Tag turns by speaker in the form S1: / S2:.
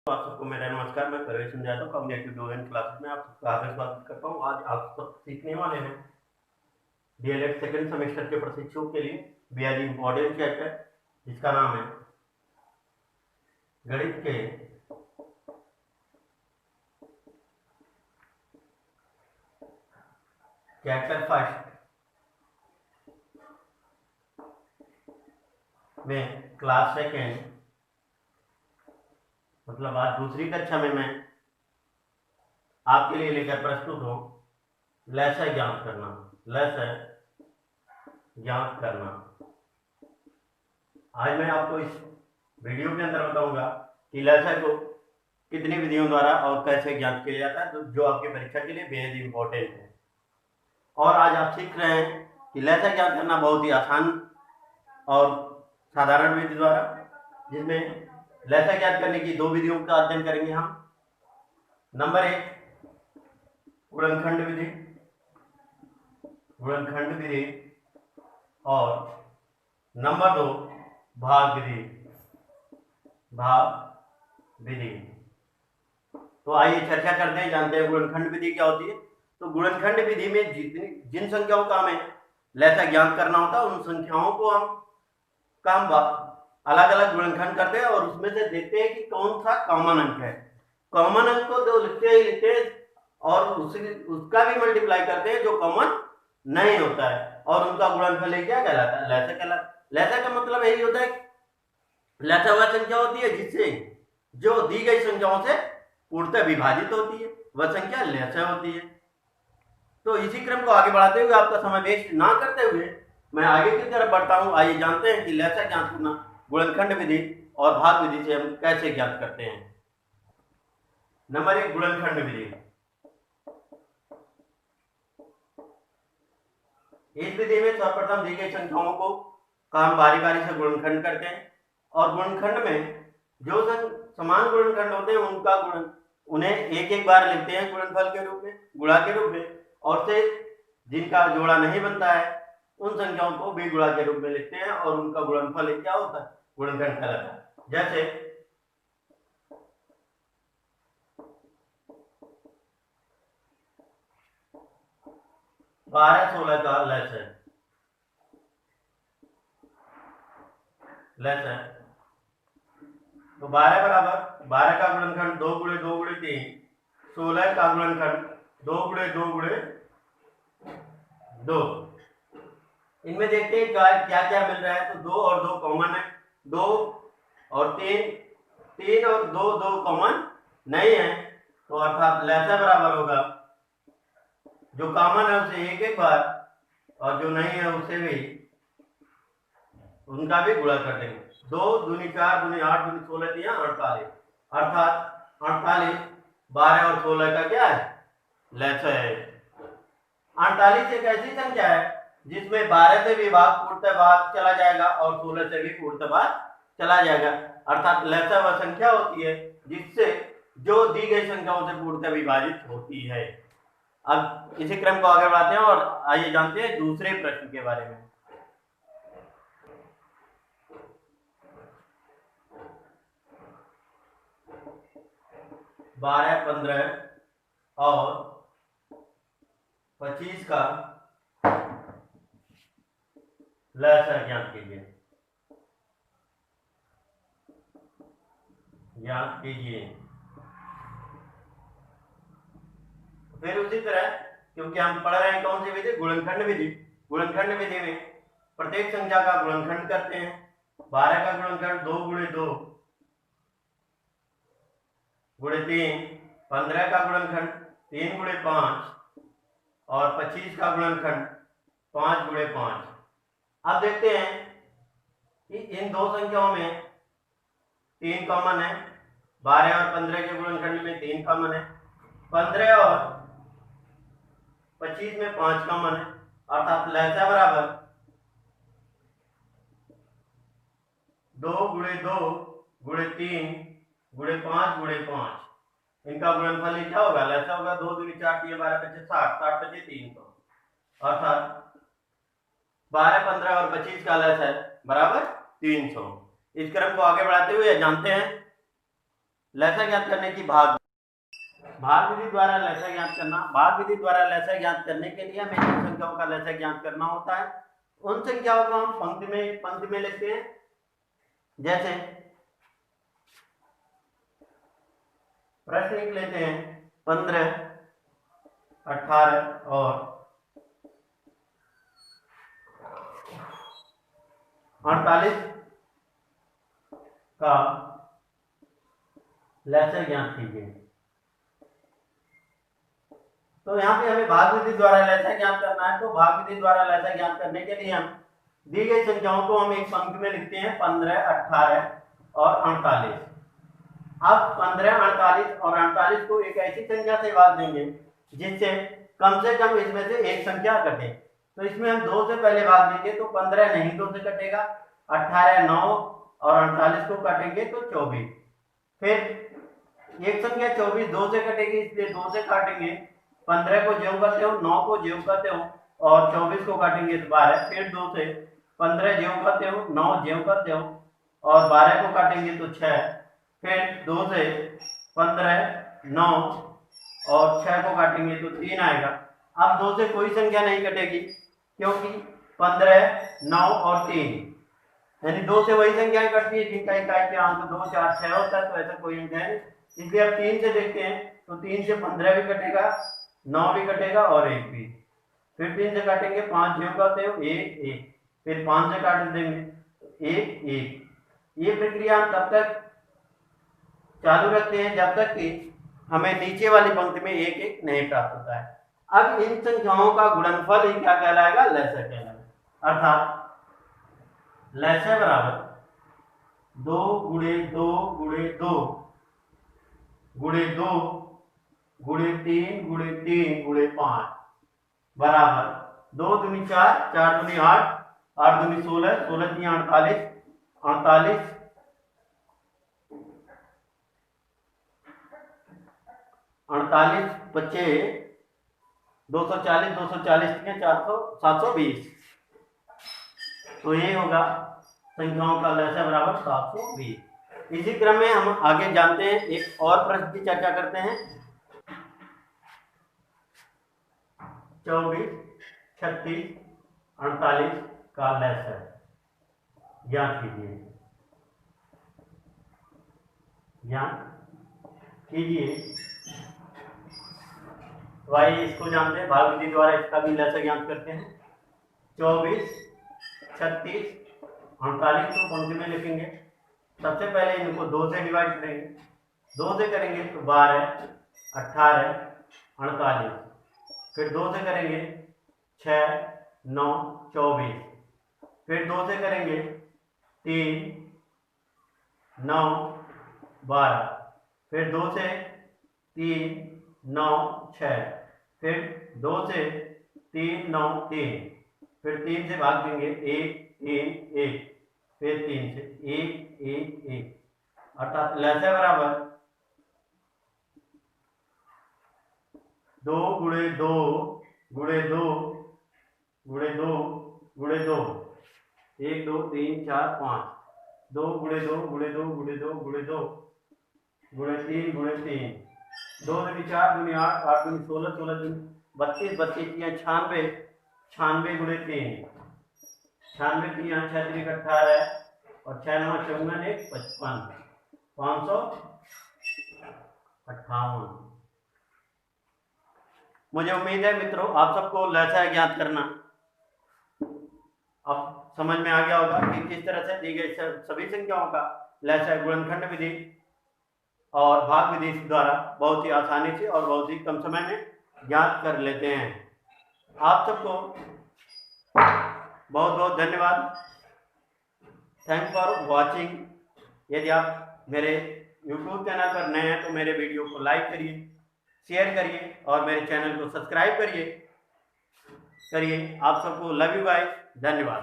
S1: आप सबको मेरा नमस्कार। मैं प्रवेश समझाता हूँ कॉग्निटिव डोमेन क्लासेस में आप सबका हार्दिक स्वागत करता हूँ। आज आप सब सीखने वाले हैं डीएलएड सेकंड सेमेस्टर के प्रशिक्षुओं के लिए बेहद इंपॉर्टेंट चैप्टर जिसका नाम है गणित के चैप्टर फर्स्ट में क्लास सेकेंड मतलब आज दूसरी कक्षा में मैं आपके लिए लेकर प्रस्तुत हूँ लसै ज्ञात करना। लसै ज्ञात करना आज मैं आपको इस वीडियो के अंदर बताऊंगा कि लसै को कितनी विधियों द्वारा और कैसे ज्ञात किया जाता है, जो आपकी परीक्षा के लिए बेहद इंपॉर्टेंट है। और आज आप सीख रहे हैं कि लसै ज्ञात करना बहुत ही आसान और साधारण विधि द्वारा, जिसमें लसै ज्ञात करने की दो विधियों का अध्ययन करेंगे हम। नंबर 1 गुणनखंड विधि, गुणनखंड विधि, और नंबर 2 भाग विधि, भाग विधि। तो आइए चर्चा करते हैं, जानते हैं गुणनखंड विधि क्या होती है। तो गुणनखंड विधि में जिन संख्याओं का हमें लसै ज्ञात करना होता है उन संख्याओं को हम अलग अलग गुणनखंड करते हैं और उसमें से देखते हैं कि कौन सा कॉमन अंक है। कॉमन अंक को जो लिखते हैं और उसका भी मल्टीप्लाई करते हैं जो कॉमन नहीं होता है, और उनका गुणनफल क्या कहलाता है? लसै कहलाता है। लसै का मतलब यही होता है, लसै वह संख्या होती है जिससे जो दी गई संख्याओं से पूर्णतः विभाजित होती है, वह संख्या लसै होती है। तो इसी क्रम को आगे बढ़ाते हुए, आपका समय वेस्ट ना करते हुए मैं आगे की तरफ बढ़ता हूं। आइए जानते हैं कि लसै ज्ञात करना गुणनखंड विधि और भाग विधि से हम कैसे ज्ञात करते हैं। नंबर 1 गुणनखंड विधि। इस विधि में सर्वप्रथम दी गई संख्याओं को हम बारी बारी से गुणनखंड करते हैं, और गुणनखंड में जो समान गुणनखंड होते हैं उनका उन्हें एक एक बार लिखते हैं गुणनफल के रूप में, गुणा के रूप में, और से जिनका जोड़ा नहीं बनता है उन संख्याओं को भी गुणा के रूप में लिखते हैं और उनका गुणनफल क्या होता है? गुणनखंड कहलाता है। जैसे 12-16 का लसै, तो 12 बराबर 12 का गुणनखंड 2 गुणे 2 गुणे 3, 16 का गुणनखंड 2 गुणे 2 गुणे 2। इनमें देखते हैं क्या क्या मिल रहा है। तो 2 और 2 कॉमन है, 2 और 3, 3 और 2 2 कॉमन नहीं है, तो अर्थात लसै बराबर होगा जो कॉमन है उसे एक एक बार और जो नहीं है उसे भी उनका भी गुणा कर देंगे। 2 दूनी 4 दूनी 8 दूनी 16 दिया 48, अर्थात 48 12 और 16 का क्या है? लसै है। 48 एक ऐसी संख्या है जिसमें 12 से भी भाग पूर्णतः भाग चला जाएगा और 16 से भी पूर्णतः भाग चला जाएगा, अर्थात लसै वह संख्या होती है जिससे जो दी गई संख्याओं से पूर्णतः विभाजित होती है। अब इसी क्रम को आगे बढ़ाते हैं और आइए जानते हैं दूसरे प्रश्न के बारे में। बारह, 15 और 25 का लसै ज्ञात कीजिए। ज्ञात कीजिए। फिर उसी तरह, क्योंकि हम पढ़ रहे हैं कौन सी विधि? गुणनखंड विधि। गुणनखंड विधि में प्रत्येक संख्या का गुणनखंड करते हैं। 12 का गुणनखंड 2 गुणे 2 गुणे 3, 15 का गुणनखंड 3 गुणे 5 और 25 का गुणनखंड 5 गुणे 5। अब देखते हैं कि इन दो संख्याओं में 3 कॉमन है। 12 और 15 के गुणनखंड में 3 कॉमन है। 15 और 25 में 5 कॉमन है, अर्थात लसै बराबर 2 गुणे 2 गुणे 3 गुणे 5 गुणे 5। इनका गुणनफल क्या होगा? लसै होगा 2 दूनी 4 3 12 25 60, 60 25 300, अर्थात 12 15 और 25 का लसै बराबर 300। इस क्रम को आगे बढ़ाते हुए जानते हैं लसा ज्ञात करने की भाग विधि द्वारा लसा ज्ञात करना। भाग विधि द्वारा लसा ज्ञात करने के लिए हमें जिन संख्याओं का लसा ज्ञात करना होता है उन संख्याओं को हम पंक्ति में लिखते हैं। जैसे प्रश्न लिख लेते हैं 15, 18 और 48 का लसा ज्ञात कीजिए। तो यहाँ पे हमें भाग विधि द्वारा लसा ज्ञात करना है। तो भाग विधि द्वारा लसा ज्ञात करने के लिए हम दी गई संख्याओं को हम एक पंक्ति में लिखते हैं 15, 18 और 48। अब 15, 48 और 48 को एक ऐसी संख्या से भाग देंगे जिससे कम से कम इसमें से एक संख्या कटे। तो इसमें हम 2 से पहले भाग देंगे तो 15 नहीं 2 से कटेगा, 18 9 और 48 को काटेंगे तो 24। फिर एक संख्या 24 2 से कटेगी, इसलिए 2 से काटेंगे, 15 को ज्यों करते हो, 9 को ज्यों करते हो और 24 को काटेंगे तो 12। फिर 2 से 15 ज्यों करते हो, 9 ज्यों करते हो और 12 को काटेंगे तो 6। फिर 2 से 15 9 और 6 को काटेंगे तो 3 आएगा। अब 2 से कोई संख्या नहीं कटेगी क्योंकि 15 9 और 3 यानी 2 से वही संख्याएं कटती है जिनका इकाई के अंक 2 4 6 होता है। तो ऐसा कोई अंक है, इसलिए अब 3 से देखते हैं तो 3 से 15 भी कटेगा, 9 भी कटेगा और 1 भी। फिर 3 से काटेंगे, 5 ज्यों करते हो 1 1, फिर 5 से काट देंगे 1 1। ये प्रक्रिया हम तब तक चालू रखते हैं जब तक कि हमें नीचे वाली पंक्ति में 1 1 नहीं प्राप्त होता है। अब इन संख्याओं का गुणनफल ही क्या कहलाएगा? लसा कहलाएगा। अर्थात लसा बराबर 2 गुणे 2 गुणे 2 गुणे 2 गुणे 3 गुणे 3 गुणे 5 बराबर 2 दूनी 4 4 दूनी 8 8 दूनी 16 16 दूनी 48 48 48 बच्चे 240 240 400 720। तो ये होगा संख्याओं का लसा बराबर 720। इसी क्रम में हम आगे जानते हैं, एक और प्रश्न की चर्चा करते हैं। 24 36 48 का लसा ज्ञात कीजिए। भाई इसको जानते हैं, भाग विधि द्वारा इसका भी लसा ज्ञात करते हैं। 24 36 48 को पंक्ति में लिखेंगे। सबसे पहले इनको 2 से डिवाइड करेंगे, 2 से करेंगे तो 12 18 48। फिर 2 से करेंगे 6 9 24। फिर 2 से करेंगे 3 9 12। फिर 2 से 3 9 6। फिर 2 से 3 9 3। फिर 3 से भाग देंगे 1 3 1। फिर 3 से 1 1 1। अर्थात लसा बराबर 2 गुणे 2 गुणे 2 गुणे 2 गुणे 2 1 2 3 4 5। 2 गुणे 2 गुणे 2 गुणे 2 गुणे 2 गुणे 3 गुणे 3। 2 दूनी 4 दूनी 8 8 दूनी 16 16 दूनी 32 32 96 96 गुणे 3 96 3 6 3 18 और 6 9 54 1 55 558। मुझे उम्मीद है मित्रों आप सबको लसा ज्ञात करना अब समझ में आ गया होगा कि किस तरह से दी गई सभी संख्याओं का लसा गुणनखंड विधि और भाग विधि द्वारा बहुत ही आसानी से और बहुत ही कम समय में ज्ञात कर लेते हैं। आप सबको बहुत बहुत धन्यवाद। Thanks for watching. यदि आप मेरे YouTube चैनल पर नए हैं तो मेरे वीडियो को लाइक करिए, शेयर करिए और मेरे चैनल को सब्सक्राइब करिए। आप सबको लव यू गाइस, धन्यवाद।